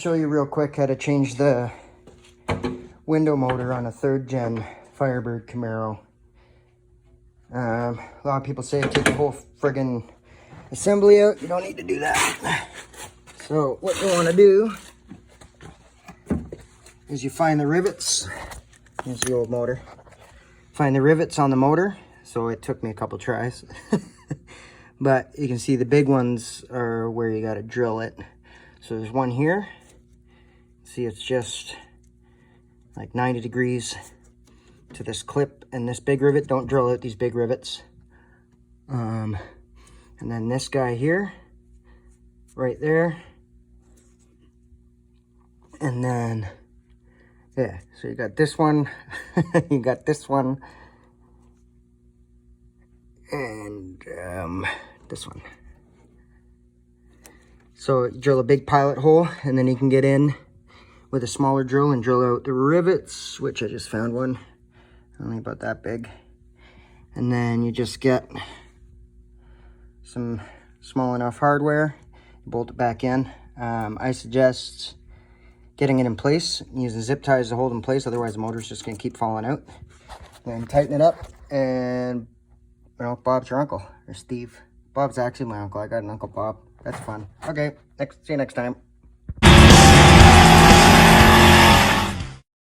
show you real quick how to change the window motor on a 3rd gen Firebird Camaro. A lot of people say take the whole friggin' assembly out. You don't need to do that. So what you want to do is you find the rivets. Here's the old motor. Find the rivets on the motor. So it took me a couple tries. But you can see the big ones are where you got to drill it. So there's one here. See, it's just like 90 degrees to this clip and this big rivet. Don't drill out these big rivets. And then this guy here, right there. And then, yeah, so you got this one, you got this one, and this one. So drill a big pilot hole, and then you can get in with a smaller drill and drill out the rivets, which I just found one, only about that big. And then you just get some small enough hardware, bolt it back in. I suggest getting it in place, using zip ties to hold in place, otherwise the motor's just gonna keep falling out. Then tighten it up, and you know, Bob's your uncle, or Steve. Bob's actually my uncle. I got an Uncle Bob. That's fun. Okay, see you next time.